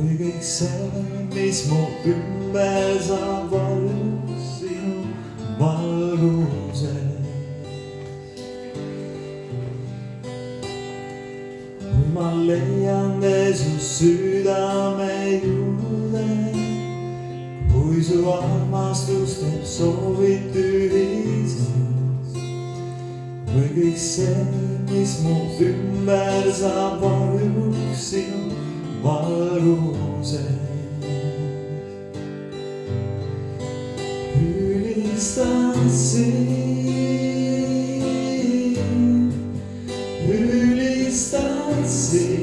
kui kõik see, mis mu ümber saab valus sinu valguses. kui ma leian su südame juurde, kui su armastus teeb soovid tühiseks, kui kõik see, mis mu ümber saab valus sinu valguses. Ülistan sind, ülistan sind.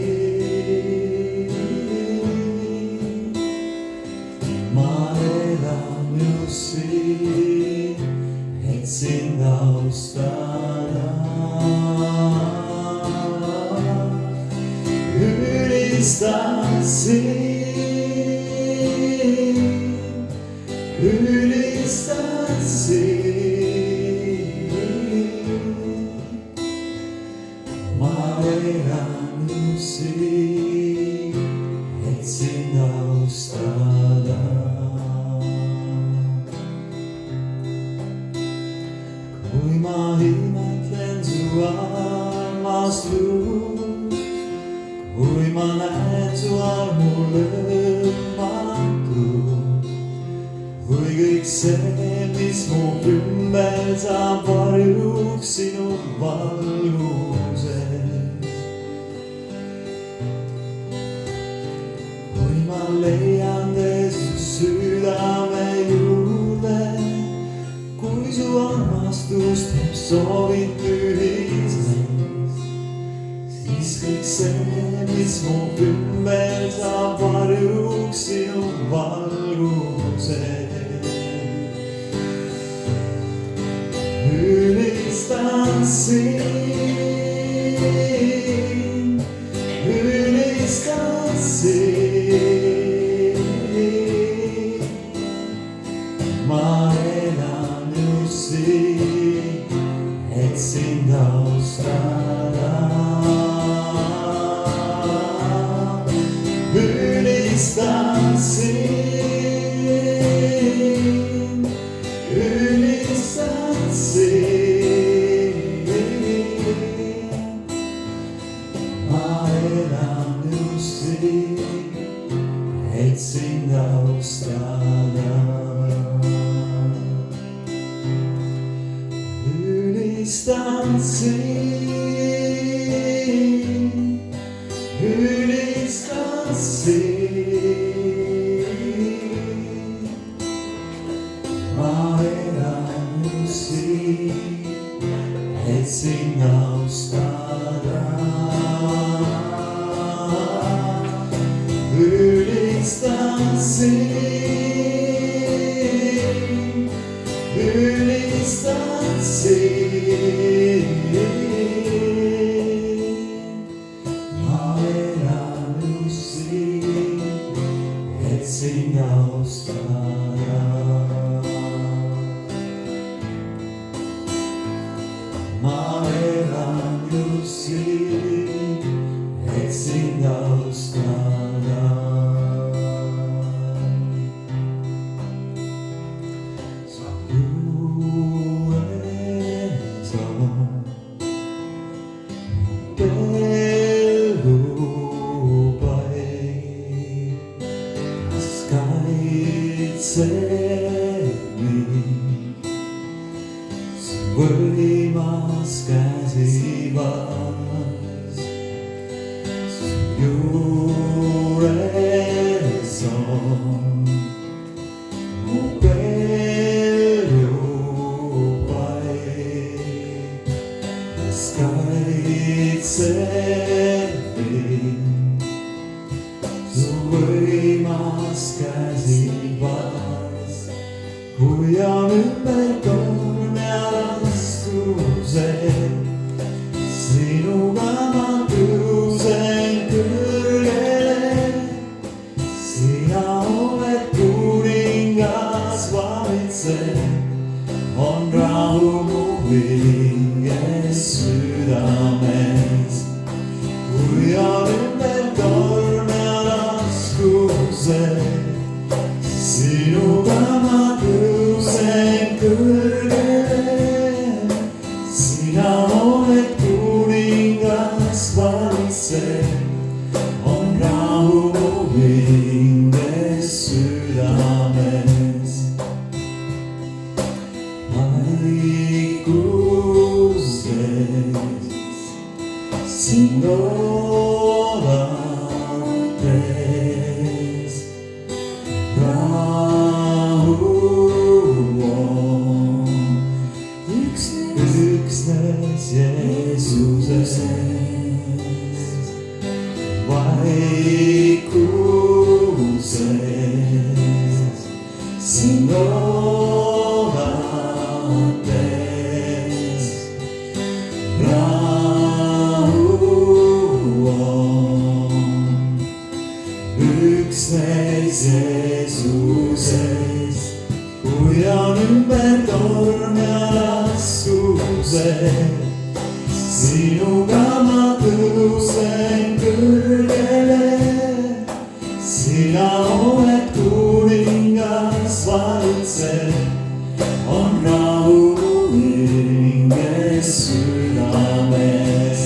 Ma elan ju siin, et sind austada. Ülistan sind, ülistan sind. Ma elan ju siin, et sind austada. kui ma imetlen su armastust, kui ma näen su armu lõpmatut, kui kõik see, mis mu ümber saab varjuks sinu valguses. kui ma leian su südame juurde, kui su armastus teeb soovid tühiseks, siis kõik see, mis mu ümber saab varjuks sinu valguses. Ülistan sind, ülistan sind. Ma elan ju siin, et sind austada. Ülistan sind, ülistan sind. Ma elan ju siin, et sind austada. Ülistan sind, ülistan sind. Ma elan ju siin, et sind austada. Ülistan sind, ülistan sind. Ma elan ju siin, et sind austada. Ma elan ju siin, et sind austada. Sa juures on elupaik, kas kaitseb mind su võimas käsivarras. Su juures on mu elupaik, kas kaitseb mind su võimas käsivarras. kui on ümber torm ja raskused, sinuga ma tõusen kõrgele. Jeesuses, kui on ümber torm ja raskused. Sinuga ma tõusen kõrgele, sina oled kuningas, valitsed, on rahu mu hinges südames.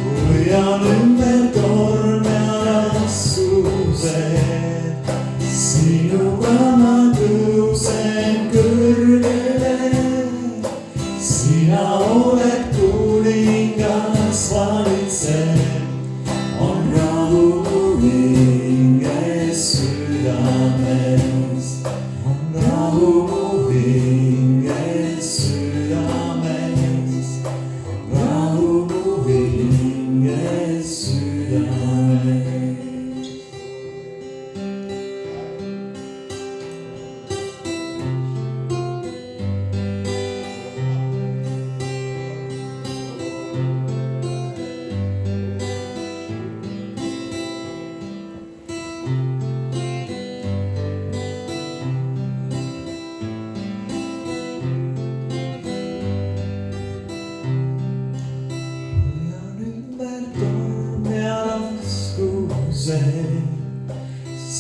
kui on ümber torm ja raskused, sinuga ma tõusen kõrgele, sina oled kuningas, valitsed, on rahu mu hinges südames, on rahu mu hinges südames, rahu mu hinges südames.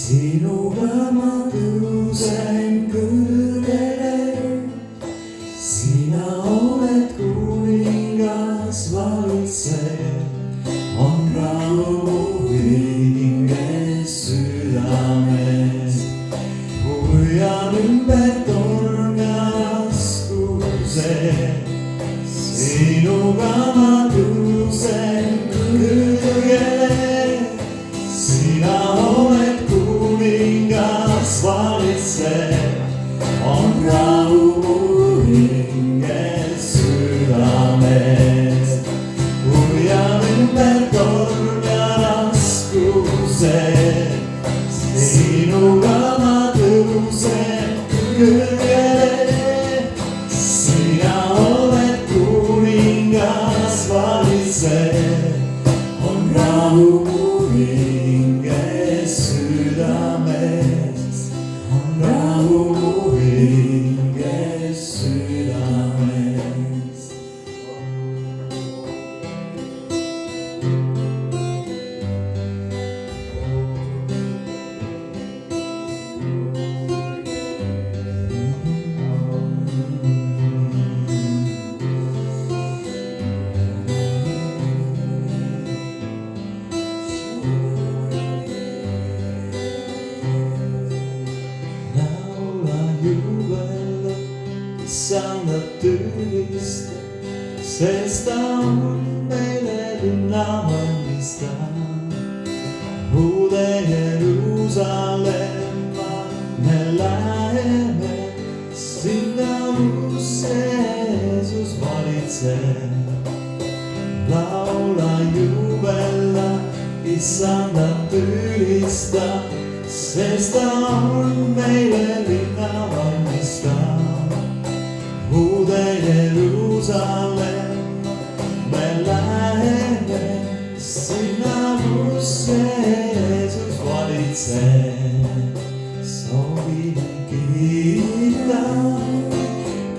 Sinuga ma tõusen kõrgele, sina oled kuningas, valitsed, on rahu mu hinges südames. kui on ümber torm ja raskused, sinuga ma tõusen kõrgele, sina oled kuningas, valitsed, on rahu mu hinges südames. kui on ümber torm ja raskused, sinuga ma tõusen kõrgele, sina oled kuningas, valitsed, on rahu mu hinges südames, on rahu mu hinges südames. Issanda tülista, sest ta on meile linna valmistanud. Uude Jeruusalemma me läheme, sinna kus Jeesus valitseb. laula, jubella, Issanda tülista, sest ta on meile linna valmistanud. uude Jeruusalemm me läheme, sinna kus Jeesus valitseb. soovime kiita,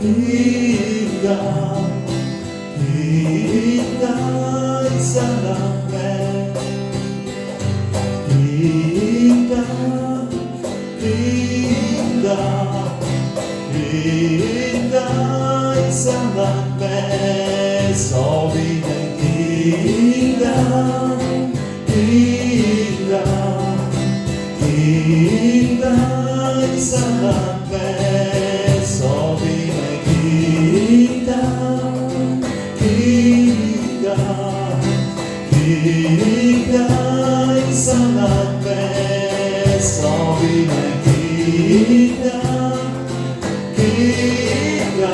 kiita, kiita Issanda me. Kiita, kiita, kiita Issanda me. soovime kiita, kiita, kiita Issanda me. soovime kiita, kiita, kiita Issanda me. soovime kiita, kiita,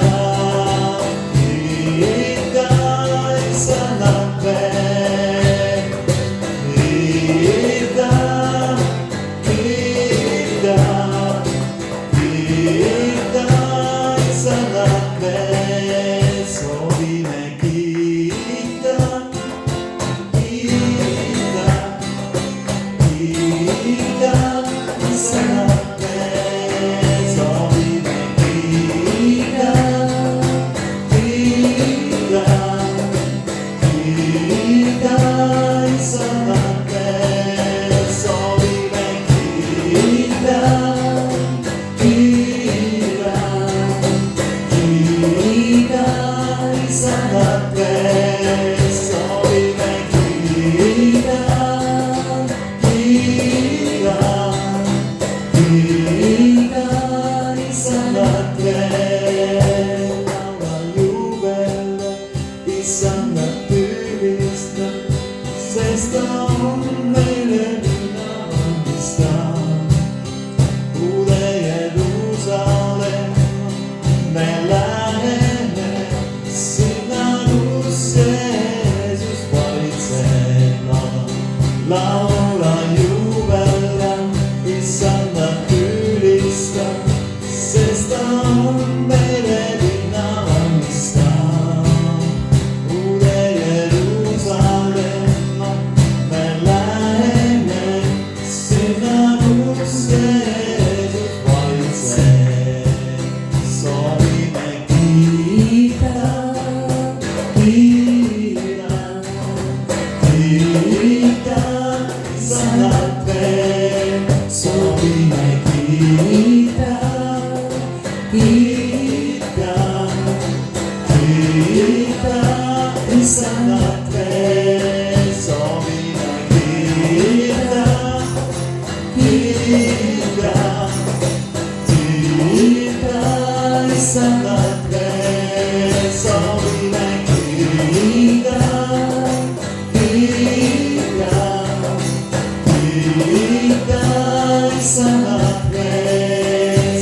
sinulla juubeldan, Isandat ylistän, sest ta on meille linna valmistaa. Uuden Jerusalemma me läheme, sinna kus Jeesus valitsee. Soovime kiittää, kiittää, kiittää Isandat me. Soovime kiittää, kiittää, kiittää Isandat me. Soovime kiittää, kiittää, kiittää Isandat me. Soovime kiittää, kiittää, kiittää Isandat me.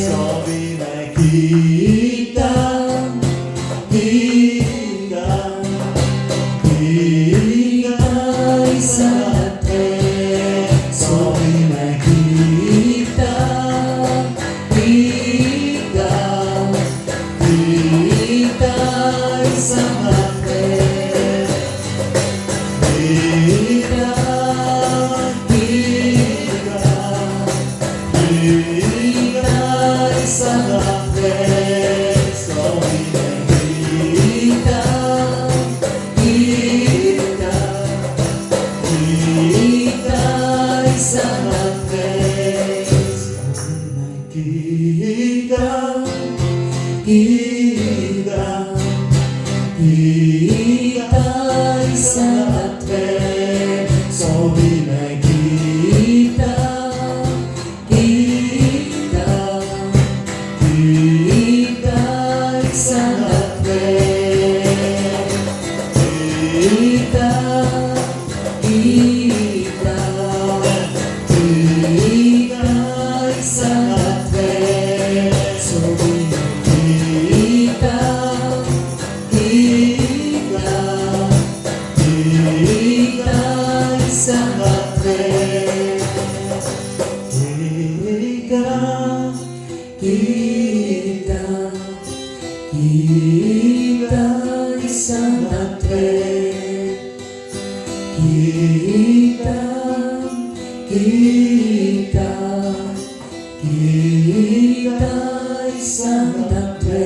Soovime kiittää, kiittää, kiittää Isandat me. Soovime kiittää, kiittää, kiittää Isandat me. Kiittää, kiittää, kiittää Isandat me. Soovime kiittää, kiittää, kiittää Isandat me. Soovime kiittää, kiittää, kiittää Isandat me. Soovime kiittää, kiittää, kiittää Isandat me. Kiittää, kiittää, kiittää Isandat me. Soovime kiittää, kiittää, kiittää Isandat me. Kiittää, kiittää, kiittää Isandat me. Kiittää, kiittää, kiittää Isandat me.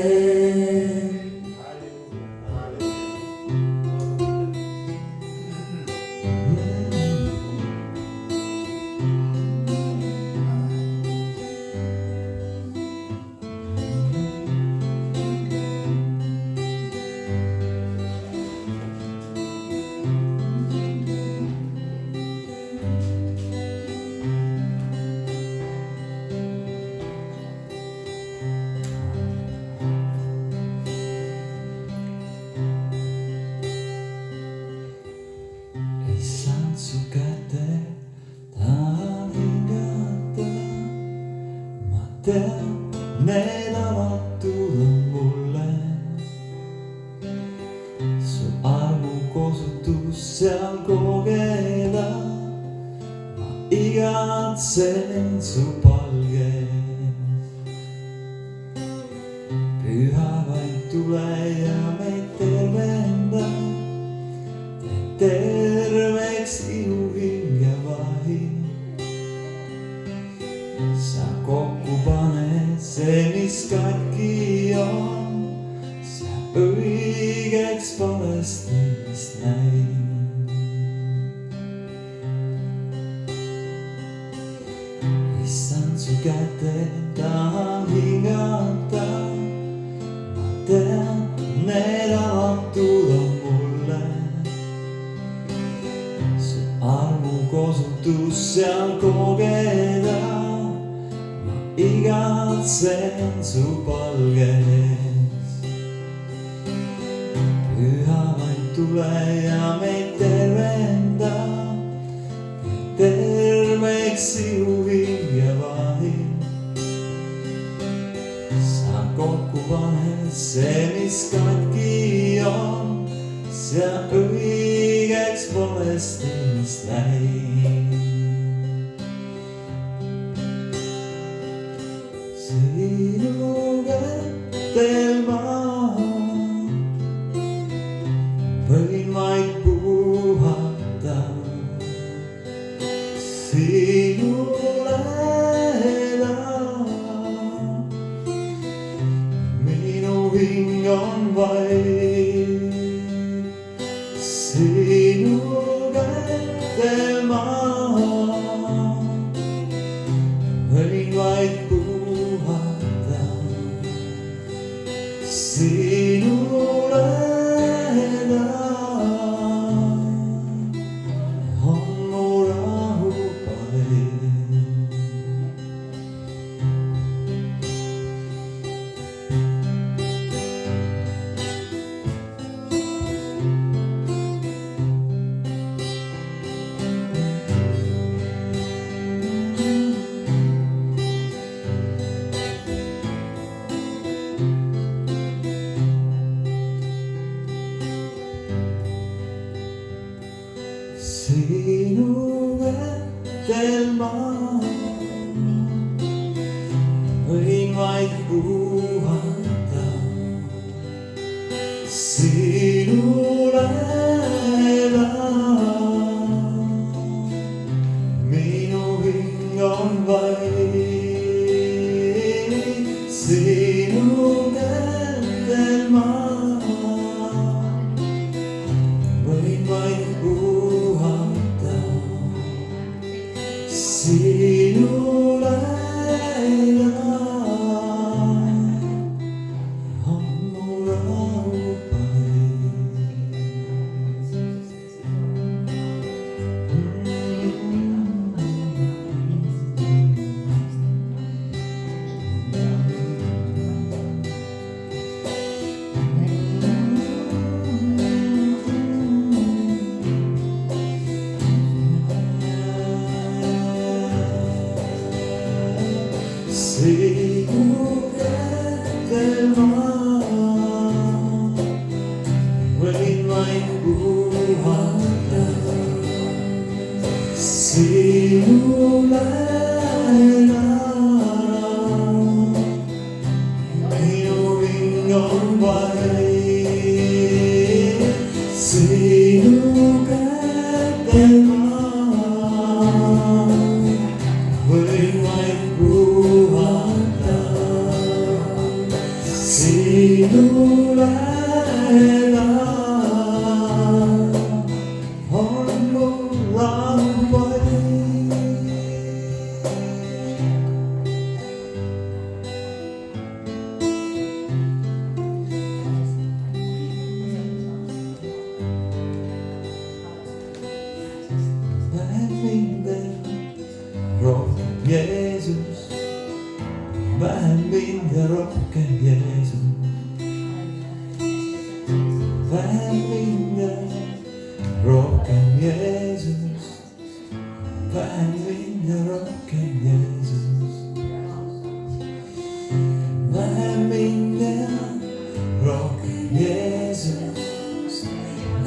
Ei saan sun käteen, tää hingata. Mä tean, ne tavat tulla mulle. Sun armon kosutus seal kokeilla. Mä igatsen sun palgees. Pyhä vain tulee ja meitä tervehdää. Terveeks inuhin ja vahin. Sä kokku pane se mis kaikki on. Sä õigeks Palestiinist näin. Issand su käteen tahan hingata. Mä tean need avatud on mulle. Armun kosutus seal kogeda. Ma igatsen su palgees. Püha vaid tule ja meid tervenda. Terveks sinu hing ja vahin. Sa kokku paned see, mis katki on. Sa õigeks Palestiinist näin. sinule elab. Minu hing on vaid sinu kätel maa. Võin vaid puhata sinule elab. On mu rahupäev. Sinu kätel maa. Võin vaid puhata sinule elab. Minu hing on vaid sinu kätel maa. Võin vaid puhata sinule elab. On mu rahupäev. Sinu kätel maa. Võin vaid puhata sinule elab. Minu hing on vaid sinu kätel maa. Võin vaid puhata sinule elab. On mu rahupäev. Vähem mind rohkem Jeesus, vähem mind ja rohkem Jeesus. Vähem mind ja rohkem Jeesus, vähem mind ja rohkem Jeesus. Vähem mind ja rohkem Jeesus,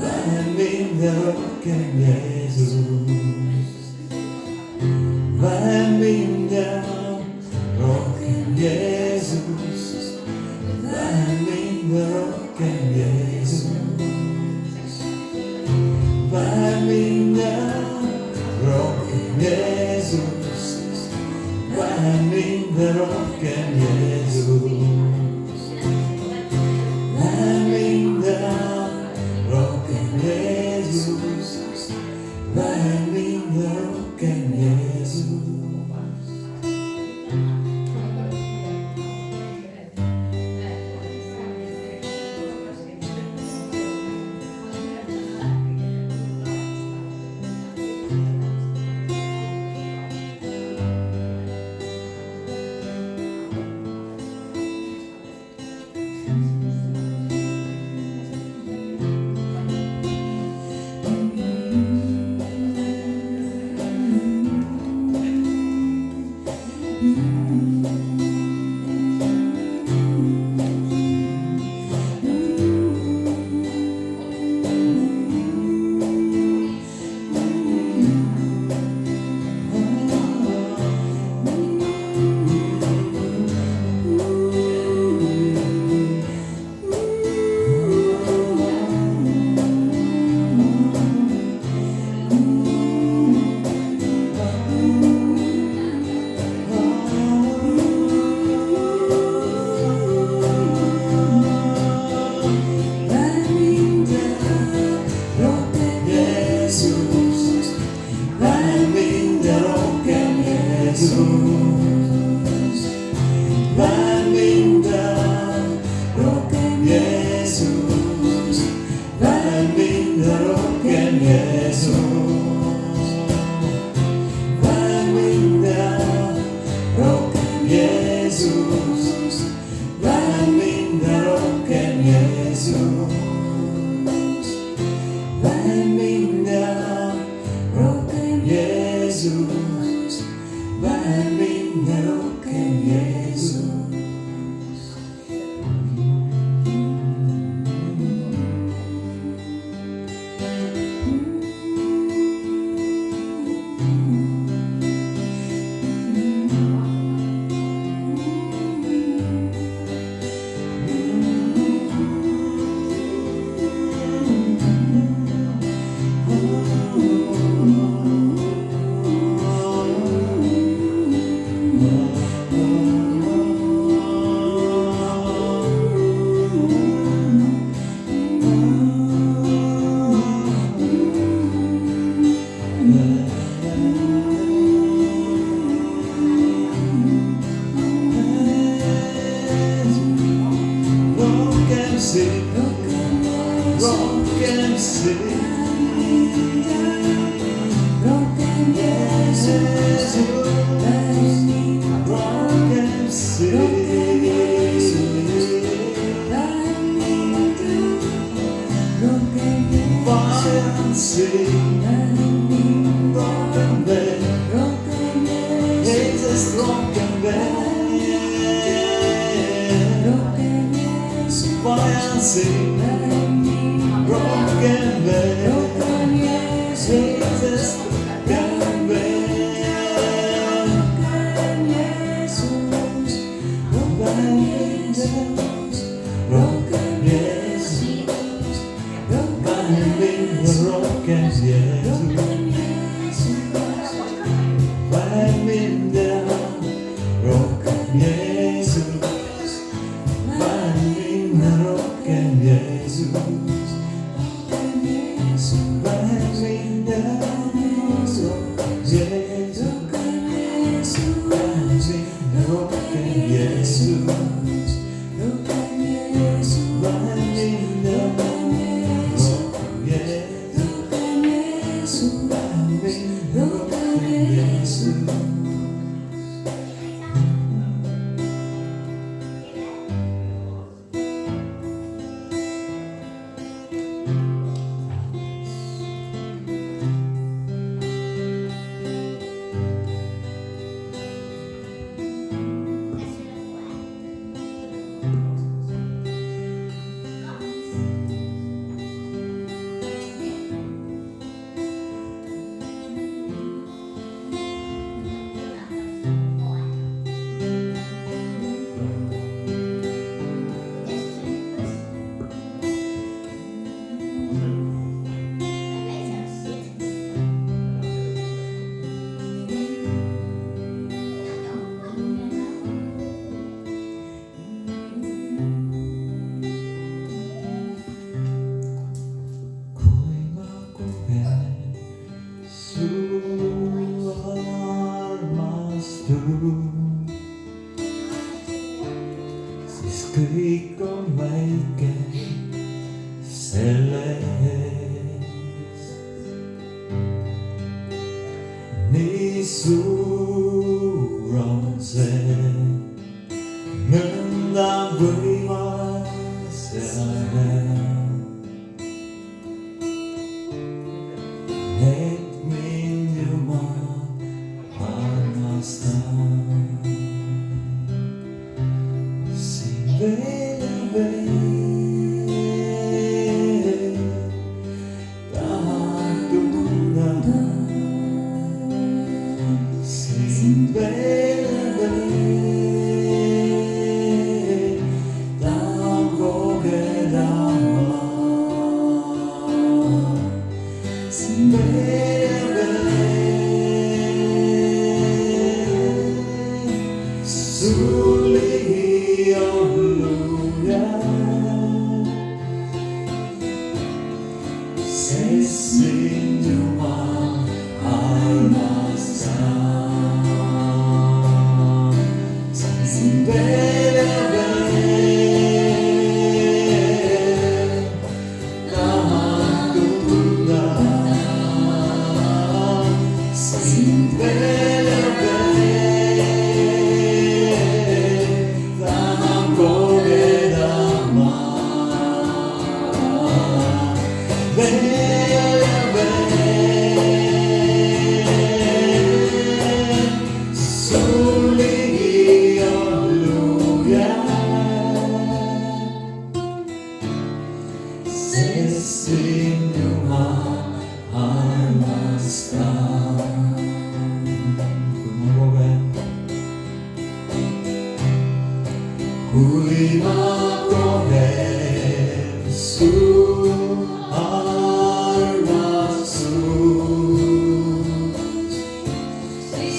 vähem mind ja rohkem Jeesus. Vähem mind ja rohkem Jeesus, vähem mind ja rohkem Jeesus. Vähem mind ja rohkem Jeesus, vähem mind ja rohkem Jeesus. Vähem mind ja rohkem Jeesus, vähem mind ja rohkem Jeesus. Mahalin na roken Jesus. Rock and sing, rock and sing. Rock and sing, rock and bend, Jesus rock and bend. Fire and sing, rock and bend, Jesus rock and bend. Rock and yes, Mahalin na roken Jesus. Mahalin na roken Jesus. Mahalin na roken Jesus. Mahalin na roken Jesus. Mahalin na roken Jesus. Skriker meg Celeste. Ni solen seg, men da bryr meg seg helt min jomma annanstans. Sin vei, da dona. Sin vei, da gogedama. Sin vei, suli olu. kohen su armastus,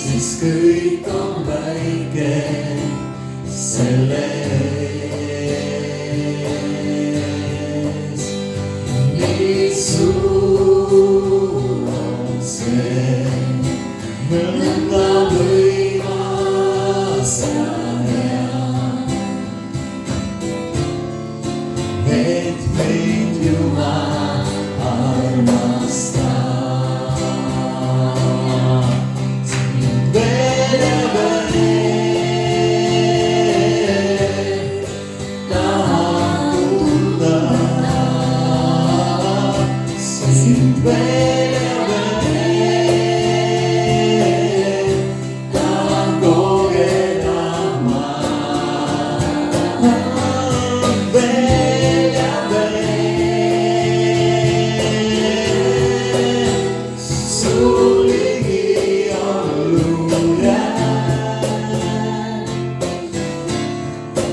siis kõik on väike selles. nii suur on see, nõnda võimas ja hea, et meid Jumal armastab. sind veel ja veel tahan tunda, sind veel ja veel tahan kogeda ma. veel ja veel sul ligi olla,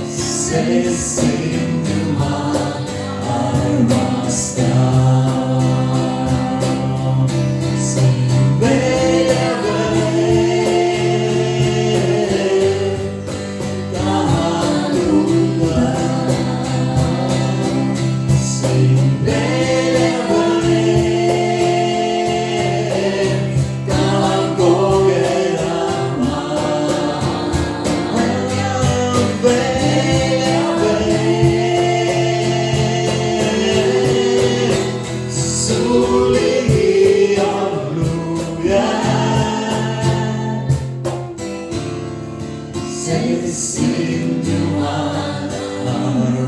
sest sind Jumal armastab. sind veel ja veel tahan tunda, sind veel ja veel tahan kogeda ma. veel ja veel sul ligi olla, sest sind Jumal armastab.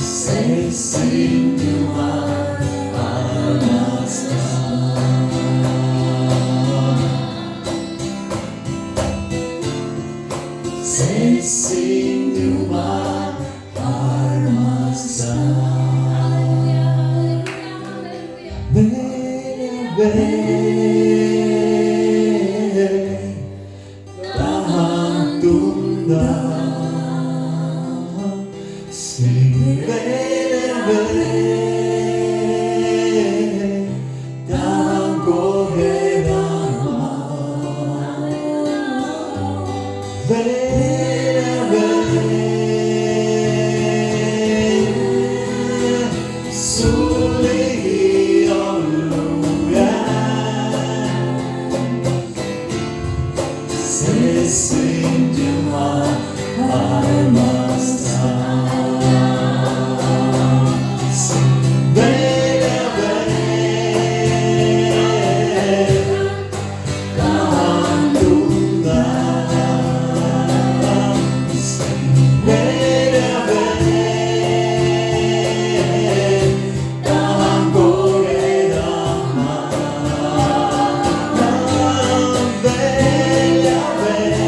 sest sind Jumal armastab. sest sind Jumal armastab. veel ja veel tahan tunda, sind veel ja veel tahan kogeda ma. veel ja veel sul ligi olla, sest sind Jumal armastab. sind veel ja veel tahan tunda, sind veel ja veel tahan kogeda ma. veel ja veel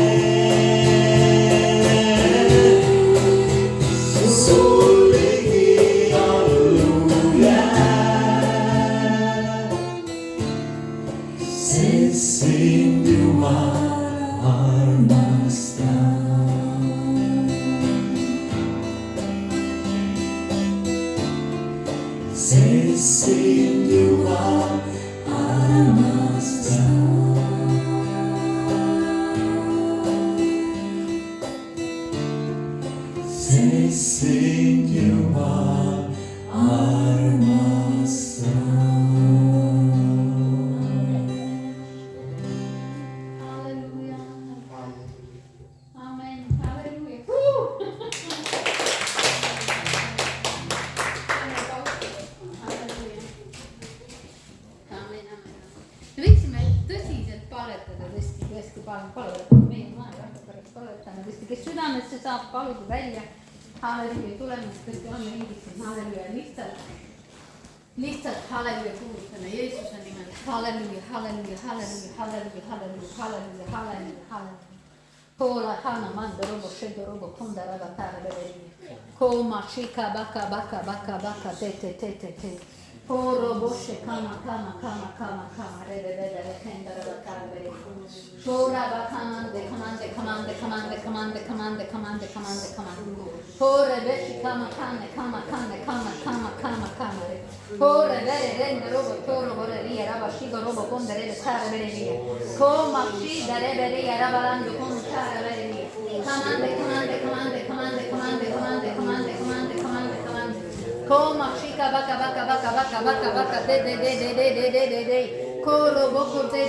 sul ligi olla, sest sind Jumal armastab. sest sind Jumal armastab. sest sind Jumal armastab. Halleluja. Amen. Halleluja. Halleluja. Amen, amen. Me võiksime tõsiselt palvetada, tõesti palun meie maailma pärast palvetame tõesti, kes südamesse saab, paluda välja. Halleluja, tulemust tõesti on ringis siin, halleluja, lihtsalt halleluja kuulutame Jeesuse nimel. Halleluja, halleluja, halleluja, halleluja, halleluja, halleluja, halleluja, halleluja. Kola hana manda robo shendo robo konda raga tara beberi. Koma shika baka baka baka baka te te te te te. Horo boshe kama re re re re kenda re kara re. Shora ba kamande. Hore beshi kama re. Hore re rende robo toro bore ria raba shigo robo konde re kara re ria. Koma shi da re ria raba lando kon kara re ria. Kamande. Koma shika baka de. Koro boko de.